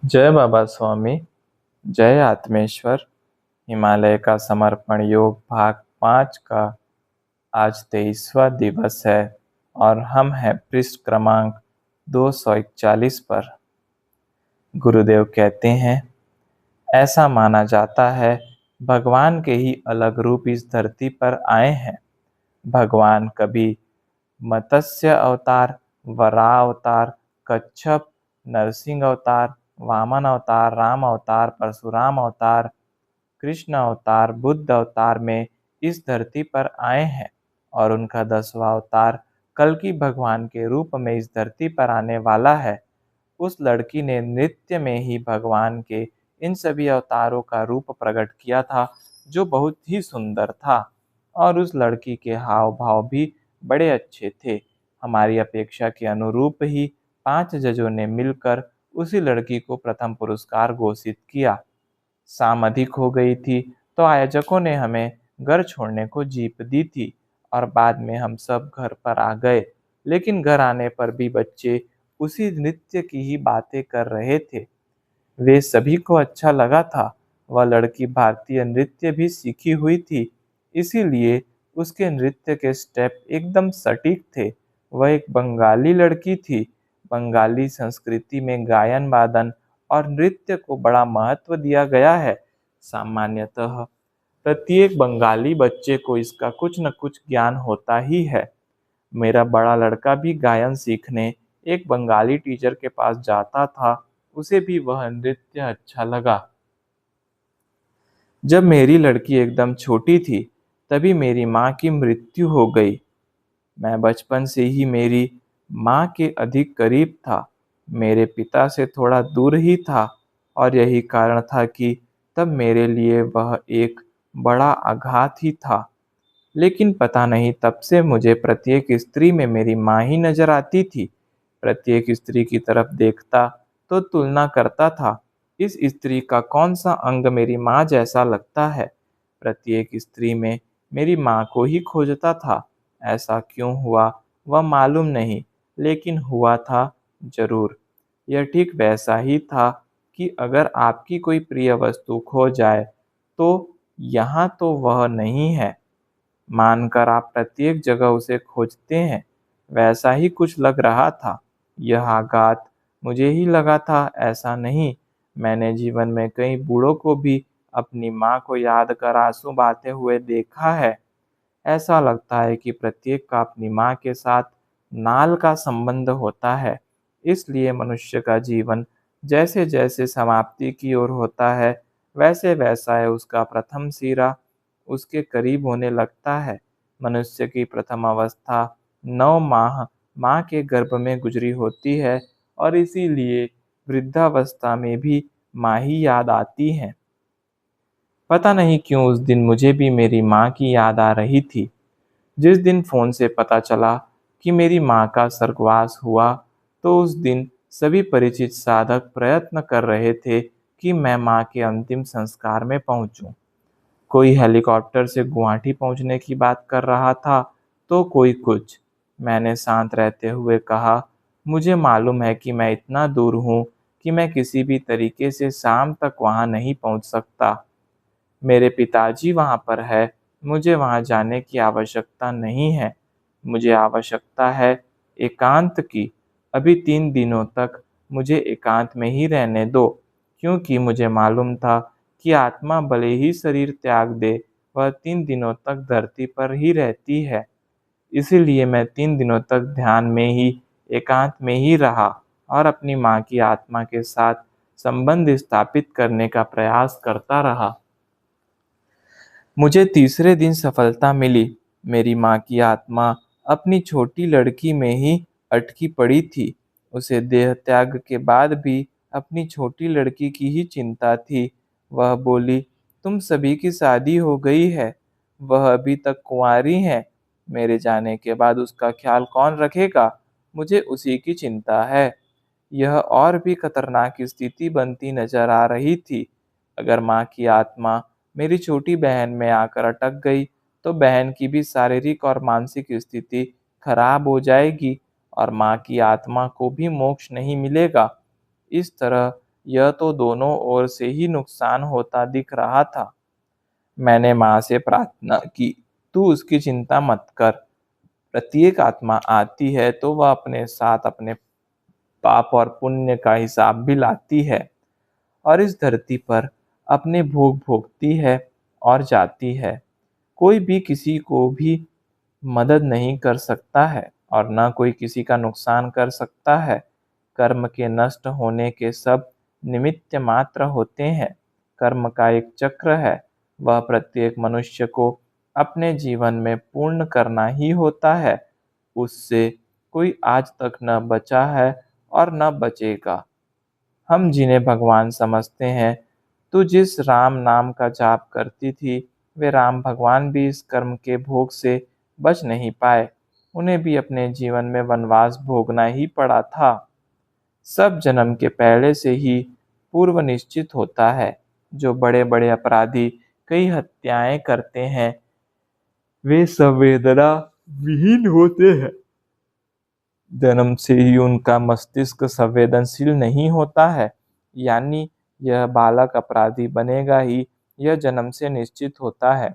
जय बाबा स्वामी। जय आत्मेश्वर। हिमालय का समर्पण योग भाग 5 का आज 23वां दिवस है और हम हैं पृष्ठ क्रमांक 241 पर। गुरुदेव कहते हैं, ऐसा माना जाता है भगवान के ही अलग रूप इस धरती पर आए हैं। भगवान कभी मत्स्य अवतार, वराह अवतार, कच्छप, नरसिंह अवतार, वामन अवतार, राम अवतार, परशुराम अवतार, कृष्ण अवतार, बुद्ध अवतार में इस धरती पर आए हैं और उनका 10वां अवतार कल्कि भगवान के रूप में इस धरती पर आने वाला है। उस लड़की ने नृत्य में ही भगवान के इन सभी अवतारों का रूप प्रकट किया था, जो बहुत ही सुंदर था और उस लड़की के हाव भाव भी बड़े अच्छे थे। हमारी अपेक्षा के अनुरूप ही 5 जजों ने मिलकर उसी लड़की को प्रथम पुरस्कार घोषित किया। शाम अधिक हो गई थी तो आयोजकों ने हमें घर छोड़ने को जीप दी थी और बाद में हम सब घर पर आ गए। लेकिन घर आने पर भी बच्चे उसी नृत्य की ही बातें कर रहे थे। वे सभी को अच्छा लगा था। वह लड़की भारतीय नृत्य भी सीखी हुई थी, इसीलिए उसके नृत्य के स्टेप एकदम सटीक थे। वह एक बंगाली लड़की थी। बंगाली संस्कृति में गायन वादन और नृत्य को बड़ा महत्व दिया गया है। सामान्यतः प्रत्येक बंगाली बच्चे को इसका कुछ न कुछ ज्ञान होता ही है। मेरा बड़ा लड़का भी गायन सीखने एक बंगाली टीचर के पास जाता था। उसे भी वह नृत्य अच्छा लगा। जब मेरी लड़की एकदम छोटी थी तभी मेरी माँ की मृत्यु हो गई। मैं बचपन से ही मेरी माँ के अधिक करीब था। मेरे पिता से थोड़ा दूर ही था और यही कारण था कि तब मेरे लिए वह एक बड़ा आघात ही था। लेकिन पता नहीं तब से मुझे प्रत्येक स्त्री में मेरी माँ ही नजर आती थी। प्रत्येक स्त्री की तरफ देखता तो तुलना करता था, इस स्त्री का कौन सा अंग मेरी माँ जैसा लगता है। प्रत्येक स्त्री में मेरी माँ को ही खोजता था। ऐसा क्यों हुआ वह मालूम नहीं, लेकिन हुआ था जरूर। यह ठीक वैसा ही था कि अगर आपकी कोई प्रिय वस्तु खो जाए तो यहाँ तो वह नहीं है, मानकर आप प्रत्येक जगह उसे खोजते हैं। वैसा ही कुछ लग रहा था। यह आघात मुझे ही लगा था ऐसा नहीं। मैंने जीवन में कई बूढ़ों को भी अपनी माँ को याद कर आंसू बहाते हुए देखा है। ऐसा लगता है कि प्रत्येक का अपनी माँ के साथ नाल का संबंध होता है। इसलिए मनुष्य का जीवन जैसे जैसे समाप्ति की ओर होता है, वैसे वैसा है उसका प्रथम सिरा उसके करीब होने लगता है। मनुष्य की प्रथम अवस्था 9 माह माँ के गर्भ में गुजरी होती है और इसीलिए वृद्धावस्था में भी माँ ही याद आती है। पता नहीं क्यों उस दिन मुझे भी मेरी माँ की याद आ रही थी। जिस दिन फोन से पता चला कि मेरी माँ का स्वर्गवास हुआ, तो उस दिन सभी परिचित साधक प्रयत्न कर रहे थे कि मैं माँ के अंतिम संस्कार में पहुंचूं। कोई हेलीकॉप्टर से गुवाहाटी पहुंचने की बात कर रहा था तो कोई कुछ। मैंने शांत रहते हुए कहा, मुझे मालूम है कि मैं इतना दूर हूँ कि मैं किसी भी तरीके से शाम तक वहाँ नहीं पहुँच सकता। मेरे पिताजी वहाँ पर है, मुझे वहाँ जाने की आवश्यकता नहीं है। मुझे आवश्यकता है एकांत की। अभी 3 दिनों तक मुझे एकांत में ही रहने दो, क्योंकि मुझे मालूम था कि आत्मा भले ही शरीर त्याग दे, वह 3 दिनों तक धरती पर ही रहती है। इसीलिए मैं 3 दिनों तक ध्यान में ही, एकांत में ही रहा और अपनी माँ की आत्मा के साथ संबंध स्थापित करने का प्रयास करता रहा। मुझे तीसरे दिन सफलता मिली। मेरी माँ की आत्मा अपनी छोटी लड़की में ही अटकी पड़ी थी। उसे देह त्याग के बाद भी अपनी छोटी लड़की की ही चिंता थी। वह बोली, तुम सभी की शादी हो गई है, वह अभी तक कुंवारी है। मेरे जाने के बाद उसका ख्याल कौन रखेगा? मुझे उसी की चिंता है। यह और भी खतरनाक स्थिति बनती नजर आ रही थी। अगर माँ की आत्मा मेरी छोटी बहन में आकर अटक गई तो बहन की भी शारीरिक और मानसिक स्थिति खराब हो जाएगी और माँ की आत्मा को भी मोक्ष नहीं मिलेगा। इस तरह यह तो दोनों ओर से ही नुकसान होता दिख रहा था। मैंने माँ से प्रार्थना की, तू उसकी चिंता मत कर। प्रत्येक आत्मा आती है तो वह अपने साथ अपने पाप और पुण्य का हिसाब भी लाती है और इस धरती पर अपने भोग भोगती है और जाती है। कोई भी किसी को भी मदद नहीं कर सकता है और न कोई किसी का नुकसान कर सकता है। कर्म के नष्ट होने के सब निमित्त मात्र होते हैं। कर्म का एक चक्र है, वह प्रत्येक मनुष्य को अपने जीवन में पूर्ण करना ही होता है। उससे कोई आज तक न बचा है और न बचेगा। हम जिन्हें भगवान समझते हैं, तू जिस राम नाम का जाप करती थी, वे राम भगवान भी इस कर्म के भोग से बच नहीं पाए। उन्हें भी अपने जीवन में वनवास भोगना ही पड़ा था। सब जन्म के पहले से ही पूर्व निश्चित होता है। जो बड़े बड़े अपराधी कई हत्याएं करते हैं, वे संवेदना विहीन होते हैं। जन्म से ही उनका मस्तिष्क संवेदनशील नहीं होता है, यानी यह बालक अपराधी बनेगा ही, यह जन्म से निश्चित होता है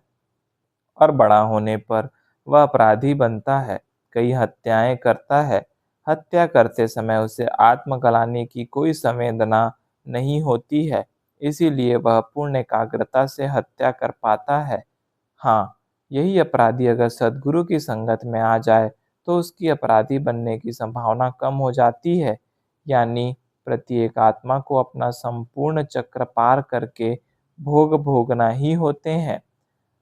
और बड़ा होने पर वह अपराधी बनता है, कई हत्याएं करता है। हत्या करते समय उसे आत्मग्लानि की कोई संवेदना नहीं होती है, इसीलिए वह पूर्ण एकाग्रता से हत्या कर पाता है। हाँ, यही अपराधी अगर सद्गुरु की संगत में आ जाए तो उसकी अपराधी बनने की संभावना कम हो जाती है। यानी प्रत्येक आत्मा को अपना संपूर्ण चक्र पार करके भोग भोगना ही होते हैं।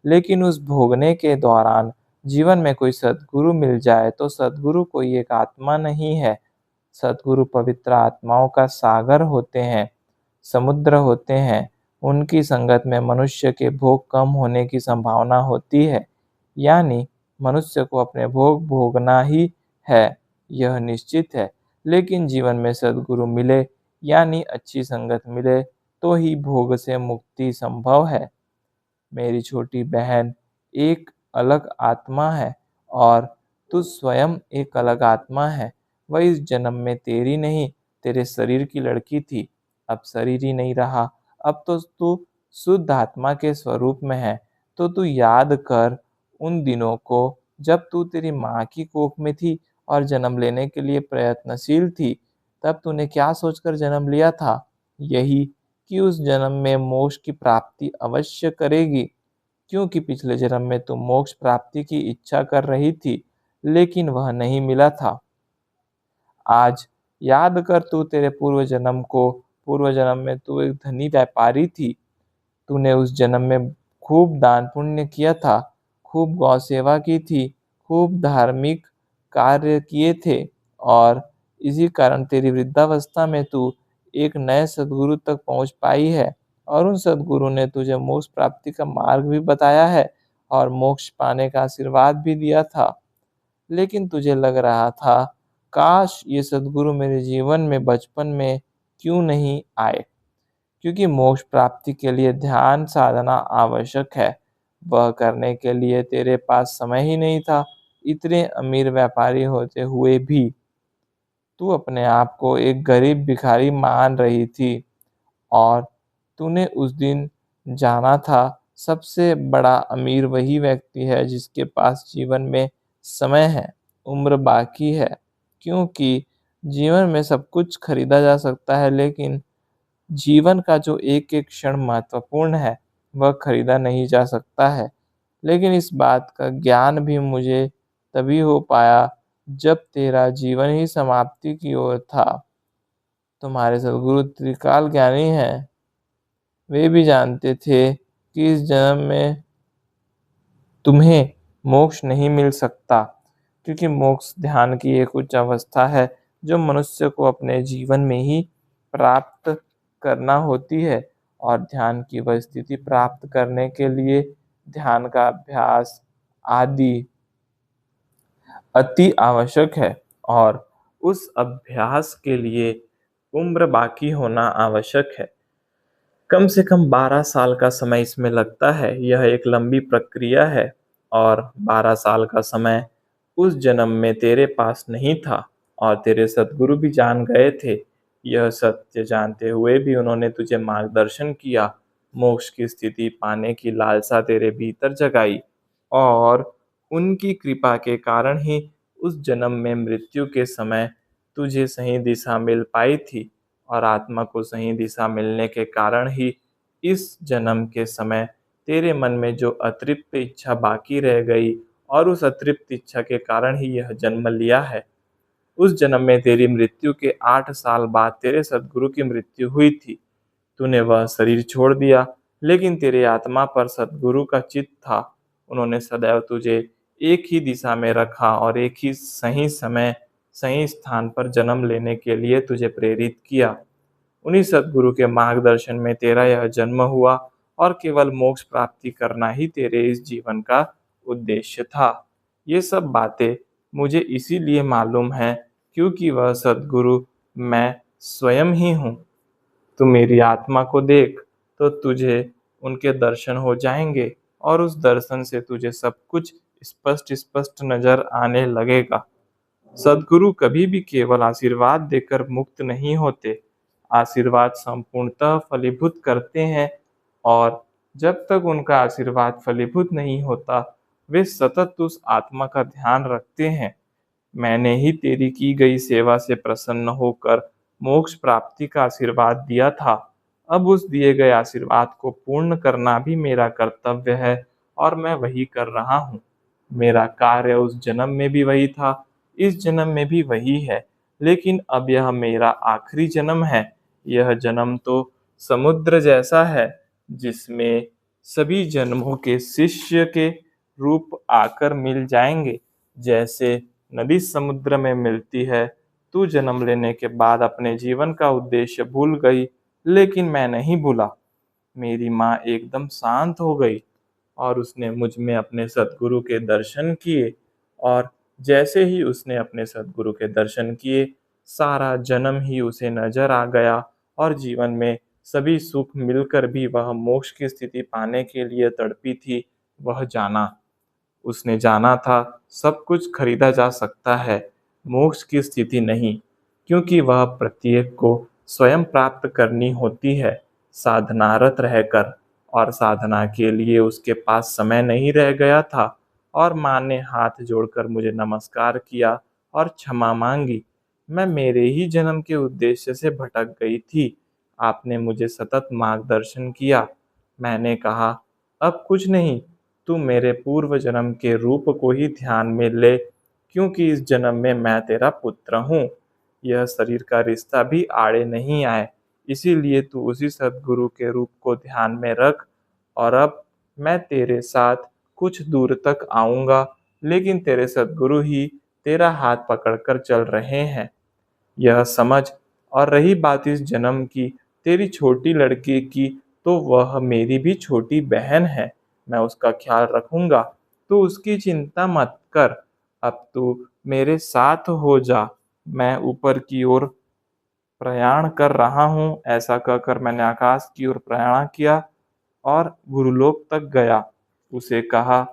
लेकिन उस भोगने के दौरान जीवन में कोई सद्गुरु मिल जाए तो सद्गुरु कोई एक आत्मा नहीं है। सद्गुरु पवित्र आत्माओं का सागर होते हैं, समुद्र होते हैं। उनकी संगत में मनुष्य के भोग कम होने की संभावना होती है। यानी मनुष्य को अपने भोग भोगना ही है, यह निश्चित है। लेकिन जीवन में सद्गुरु मिले यानी अच्छी संगत मिले तो ही भोग से मुक्ति संभव है। मेरी छोटी बहन एक अलग आत्मा है और तू स्वयं एक अलग आत्मा है। वह इस जन्म में तेरी नहीं, तेरे शरीर की लड़की थी। अब शरीर ही नहीं रहा, अब तो तू शुद्ध आत्मा के स्वरूप में है। तो तू याद कर उन दिनों को जब तू तेरी माँ की कोख में थी और जन्म लेने के लिए प्रयत्नशील थी। तब तूने क्या सोचकर जन्म लिया था? यही कि उस जन्म में मोक्ष की प्राप्ति अवश्य करेगी, क्योंकि पिछले जन्म में तुम मोक्ष प्राप्ति की इच्छा कर रही थी, लेकिन वह नहीं मिला था। आज याद कर तू तेरे पूर्व जन्म को। पूर्व जन्म में तू एक धनी व्यापारी थी। तूने उस जन्म में खूब दान पुण्य किया था, खूब गौ सेवा की थी, खूब धार्मिक कार्य किए थे और इसी कारण तेरी वृद्धावस्था में तू एक नए सद्गुरु तक पहुंच पाई है और उन सद्गुरु ने तुझे मोक्ष प्राप्ति का मार्ग भी बताया है और मोक्ष पाने का आशीर्वाद भी दिया था। लेकिन तुझे लग रहा था, काश ये सद्गुरु मेरे जीवन में बचपन में क्यों नहीं आए, क्योंकि मोक्ष प्राप्ति के लिए ध्यान साधना आवश्यक है। वह करने के लिए तेरे पास समय ही नहीं था। इतने अमीर व्यापारी होते हुए भी तू अपने आप को एक गरीब भिखारी मान रही थी और तूने उस दिन जाना था सबसे बड़ा अमीर वही व्यक्ति है जिसके पास जीवन में समय है, उम्र बाकी है। क्योंकि जीवन में सब कुछ खरीदा जा सकता है, लेकिन जीवन का जो एक एक क्षण महत्वपूर्ण है वह खरीदा नहीं जा सकता है। लेकिन इस बात का ज्ञान भी मुझे तभी हो पाया जब तेरा जीवन ही समाप्ति की ओर था। तुम्हारे सद्गुरु त्रिकाल ज्ञानी हैं, वे भी जानते थे कि इस जन्म में तुम्हें मोक्ष नहीं मिल सकता, क्योंकि मोक्ष ध्यान की एक उच्च अवस्था है जो मनुष्य को अपने जीवन में ही प्राप्त करना होती है और ध्यान की वह स्थिति प्राप्त करने के लिए ध्यान का अभ्यास आदि अति आवश्यक है और उस अभ्यास के लिए उम्र बाकी होना आवश्यक है। कम से कम 12 साल का समय इसमें लगता है। यह एक लंबी प्रक्रिया है और 12 साल का समय उस जन्म में तेरे पास नहीं था और तेरे सद्गुरु भी जान गए थे यह सत्य जानते हुए भी उन्होंने तुझे मार्गदर्शन किया, मोक्ष की स्थिति पाने की लालसा तेरे भीतर जगाई, और उनकी कृपा के कारण ही उस जन्म में मृत्यु के समय तुझे सही दिशा मिल पाई थी, और आत्मा को सही दिशा मिलने के कारण ही इस जन्म के समय तेरे मन में जो अतृप्त इच्छा बाकी रह गई, और उस अतृप्त इच्छा के कारण ही यह जन्म लिया है। उस जन्म में तेरी मृत्यु के 8 साल बाद तेरे सद्गुरु की मृत्यु हुई थी। तूने वह शरीर छोड़ दिया, लेकिन तेरे आत्मा पर सद्गुरु का चित्त था। उन्होंने सदैव तुझे एक ही दिशा में रखा और एक ही सही समय, सही स्थान पर जन्म लेने के लिए तुझे प्रेरित किया। उन्हीं सद्गुरु के मार्गदर्शन में तेरा यह जन्म हुआ, और केवल मोक्ष प्राप्ति करना ही तेरे इस जीवन का उद्देश्य था। ये सब बातें मुझे इसीलिए मालूम है क्योंकि वह सद्गुरु मैं स्वयं ही हूँ। तू मेरी आत्मा को देख, तो तुझे उनके दर्शन हो जाएंगे, और उस दर्शन से तुझे सब कुछ स्पष्ट स्पष्ट नजर आने लगेगा। सद्गुरु कभी भी केवल आशीर्वाद देकर मुक्त नहीं होते। आशीर्वाद संपूर्णतः फलीभूत करते हैं, और जब तक उनका आशीर्वाद फलीभूत नहीं होता, वे सतत उस आत्मा का ध्यान रखते हैं। मैंने ही तेरी की गई सेवा से प्रसन्न होकर मोक्ष प्राप्ति का आशीर्वाद दिया था। अब उस दिए गए आशीर्वाद को पूर्ण करना भी मेरा कर्तव्य है, और मैं वही कर रहा हूँ। मेरा कार्य उस जन्म में भी वही था, इस जन्म में भी वही है, लेकिन अब यह मेरा आखिरी जन्म है। यह जन्म तो समुद्र जैसा है, जिसमें सभी जन्मों के शिष्य के रूप आकर मिल जाएंगे। जैसे नदी समुद्र में मिलती है। तू जन्म लेने के बाद अपने जीवन का उद्देश्य भूल गई, लेकिन मैं नहीं भूला। मेरी माँ एकदम शांत हो गई, और उसने मुझ में अपने सद्गुरु के दर्शन किए, और जैसे ही उसने अपने सद्गुरु के दर्शन किए, सारा जन्म ही उसे नजर आ गया, और जीवन में सभी सुख मिलकर भी वह मोक्ष की स्थिति पाने के लिए तड़पी थी, वह जाना। उसने जाना था सब कुछ खरीदा जा सकता है, मोक्ष की स्थिति नहीं, क्योंकि वह प्रत्येक को स्वयं प्राप्त करनी होती है, साधनारत रहकर। और साधना के लिए उसके पास समय नहीं रह गया था। और माँ ने हाथ जोड़कर मुझे नमस्कार किया और क्षमा मांगी। मैं मेरे ही जन्म के उद्देश्य से भटक गई थी। आपने मुझे सतत मार्गदर्शन किया। मैंने कहा, अब कुछ नहीं, तू मेरे पूर्व जन्म के रूप को ही ध्यान में ले, क्योंकि इस जन्म में मैं तेरा पुत्र हूँ। यह शरीर का रिश्ता भी आड़े नहीं आए, इसीलिए तू उसी सद्गुरु के रूप को ध्यान में रख। और अब मैं तेरे साथ कुछ दूर तक आऊंगा, लेकिन तेरे सद्गुरु ही तेरा हाथ पकड़कर चल रहे हैं, यह समझ। और रही बात इस जन्म की, तेरी छोटी लड़की की, तो वह मेरी भी छोटी बहन है। मैं उसका ख्याल रखूंगा, तू उसकी चिंता मत कर। अब तू मेरे साथ हो जा। मैं ऊपर की ओर प्रयाण कर रहा हूँ। ऐसा कहकर मैंने आकाश की ओर प्रयाण किया और गुरुलोक तक गया। उसे कहा,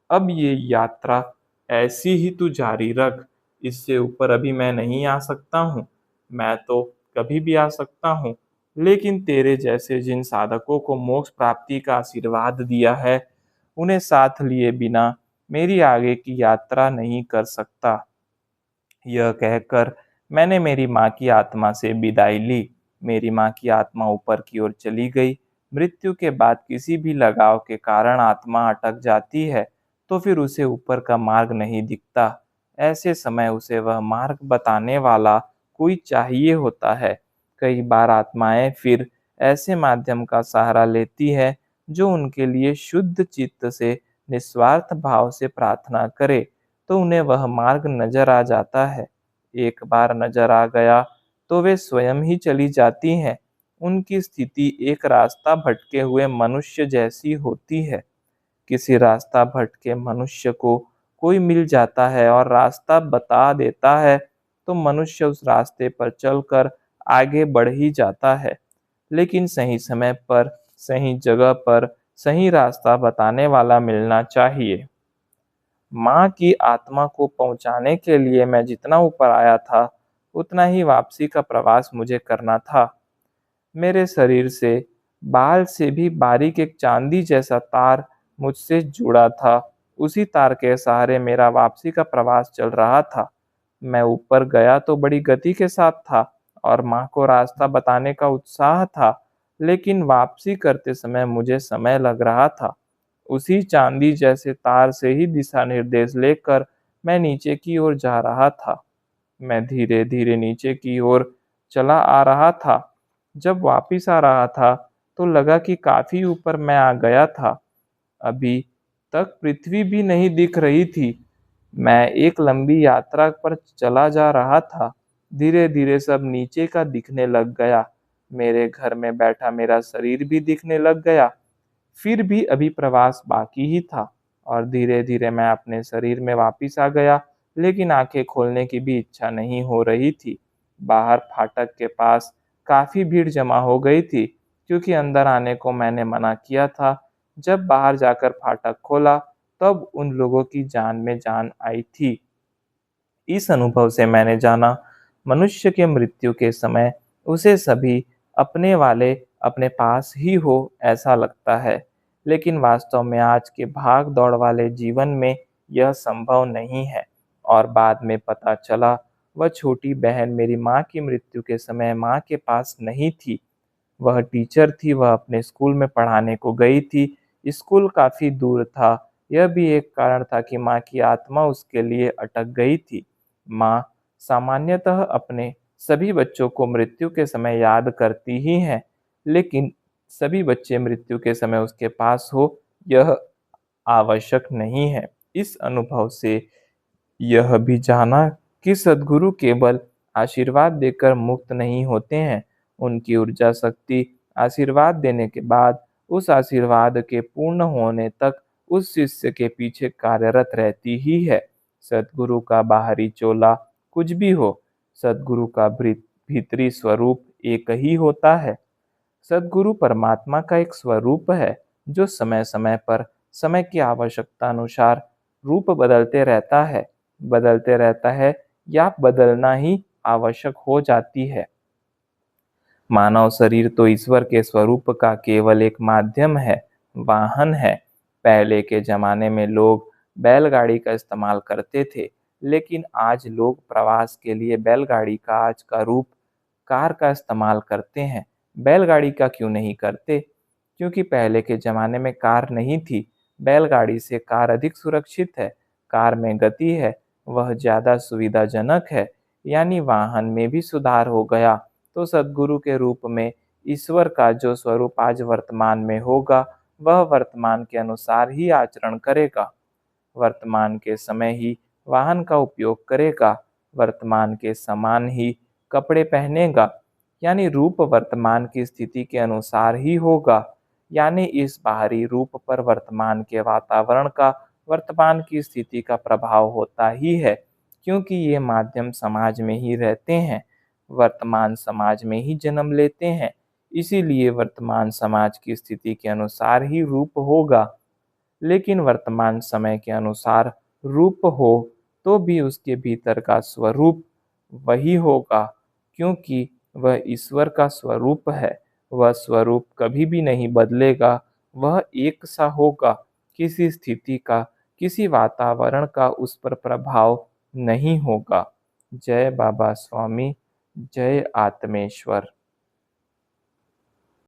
अब ये यात्रा ऐसी ही तू जारी रख, इससे ऊपर अभी मैं नहीं आ सकता हूँ। मैं तो कभी भी आ सकता हूँ, लेकिन तेरे जैसे जिन साधकों को मोक्ष प्राप्ति का आशीर्वाद दिया है, उन्हें साथ लिए बिना मेरी आगे की यात्रा नहीं कर सकता। यह कहकर मैंने मेरी माँ की आत्मा से विदाई ली। मेरी माँ की आत्मा ऊपर की ओर चली गई। मृत्यु के बाद किसी भी लगाव के कारण आत्मा अटक जाती है, तो फिर उसे ऊपर का मार्ग नहीं दिखता। ऐसे समय उसे वह मार्ग बताने वाला कोई चाहिए होता है। कई बार आत्माएं फिर ऐसे माध्यम का सहारा लेती है जो उनके लिए शुद्ध चित्त से निस्वार्थ भाव से प्रार्थना करे, तो उन्हें वह मार्ग नजर आ जाता है। एक बार नजर आ गया तो वे स्वयं ही चली जाती हैं। उनकी स्थिति एक रास्ता भटके हुए मनुष्य जैसी होती है। किसी रास्ता भटके मनुष्य को कोई मिल जाता है और रास्ता बता देता है, तो मनुष्य उस रास्ते पर चलकर आगे बढ़ ही जाता है। लेकिन सही समय पर, सही जगह पर सही रास्ता बताने वाला मिलना चाहिए। माँ की आत्मा को पहुंचाने के लिए मैं जितना ऊपर आया था, उतना ही वापसी का प्रवास मुझे करना था। मेरे शरीर से, बाल से भी बारीक एक चांदी जैसा तार मुझसे जुड़ा था। उसी तार के सहारे मेरा वापसी का प्रवास चल रहा था। मैं ऊपर गया तो बड़ी गति के साथ था और माँ को रास्ता बताने का उत्साह था, लेकिन वापसी करते समय मुझे समय लग रहा था। उसी चांदी जैसे तार से ही दिशा निर्देश लेकर मैं नीचे की ओर जा रहा था। मैं धीरे-धीरे नीचे की ओर चला आ रहा था। जब वापिस आ रहा था, तो लगा कि काफ़ी ऊपर मैं आ गया था। अभी तक पृथ्वी भी नहीं दिख रही थी। मैं एक लंबी यात्रा पर चला जा रहा था। धीरे-धीरे सब नीचे का दिखने लग गया। मेरे घर में बैठा मेरा शरीर भी दिखने लग गया। फिर भी अभी प्रवास बाकी ही था और धीरे-धीरे मैं अपने शरीर में वापिस आ गया, लेकिन आँखें खोलने की भी इच्छा नहीं हो रही थी। बाहर फाटक के पास काफ़ी भीड़ जमा हो गई थी, क्योंकि अंदर आने को मैंने मना किया था। जब बाहर जाकर फाटक खोला, तब उन लोगों की जान में जान आई थी। इस अनुभव से मैंने जाना, मनुष्य के मृत्यु के समय उसे सभी अपने वाले अपने पास ही हो ऐसा लगता है। लेकिन वास्तव में आज के भाग-दौड़ वाले जीवन में यह संभव नहीं है और बाद में पता चला वह छोटी बहन मेरी माँ की मृत्यु के समय माँ के पास नहीं थी। वह टीचर थी, वह अपने स्कूल में पढ़ाने को गई थी। स्कूल काफ़ी दूर था। यह भी एक कारण था कि माँ की आत्मा उसके लिए अटक गई थी। माँ सामान्यतः अपने सभी बच्चों को मृत्यु के समय याद करती ही हैं, लेकिन सभी बच्चे मृत्यु के समय उसके पास हो, यह आवश्यक नहीं है। इस अनुभव से यह भी जाना कि सद्गुरु केवल आशीर्वाद देकर मुक्त नहीं होते हैं, उनकी ऊर्जा शक्ति आशीर्वाद देने के बाद उस आशीर्वाद के पूर्ण होने तक उस शिष्य के पीछे कार्यरत रहती ही है। सद्गुरु का बाहरी चोला कुछ भी हो, सद्गुरु का भीतरी स्वरूप एक ही होता है। सद्गुरु परमात्मा का एक स्वरूप है, जो समय-समय पर समय की आवश्यकता अनुसार रूप बदलते रहता है या बदलना ही आवश्यक हो जाती है। मानव शरीर तो ईश्वर के स्वरूप का केवल एक माध्यम है, वाहन है। पहले के ज़माने में लोग बैलगाड़ी का इस्तेमाल करते थे, लेकिन आज लोग प्रवास के लिए बैलगाड़ी का आज का रूप कार का इस्तेमाल करते हैं। बैलगाड़ी का क्यों नहीं करते? क्योंकि पहले के ज़माने में कार नहीं थी। बैलगाड़ी से कार अधिक सुरक्षित है, कार में गति है, वह ज़्यादा सुविधाजनक है, यानी वाहन में भी सुधार हो गया। तो सद्गुरु के रूप में ईश्वर का जो स्वरूप आज वर्तमान में होगा, वह वर्तमान के अनुसार ही आचरण करेगा। वर्तमान के समय ही वाहन का उपयोग करेगा, वर्तमान के समान ही कपड़े पहनेगा, यानी रूप वर्तमान की स्थिति के अनुसार ही होगा। यानी इस बाहरी रूप पर वर्तमान के वातावरण का, वर्तमान की स्थिति का प्रभाव होता ही है, क्योंकि ये माध्यम समाज में ही रहते हैं, वर्तमान समाज में ही जन्म लेते हैं। इसीलिए वर्तमान समाज की स्थिति के अनुसार ही रूप होगा। लेकिन वर्तमान समय के अनुसार रूप हो, तो भी उसके भीतर का स्वरूप वही होगा, क्योंकि वह ईश्वर का स्वरूप है। वह स्वरूप कभी भी नहीं बदलेगा, वह एक सा होगा, किसी स्थिति का, किसी वातावरण का उस पर प्रभाव नहीं होगा। जय बाबा स्वामी, जय आत्मेश्वर।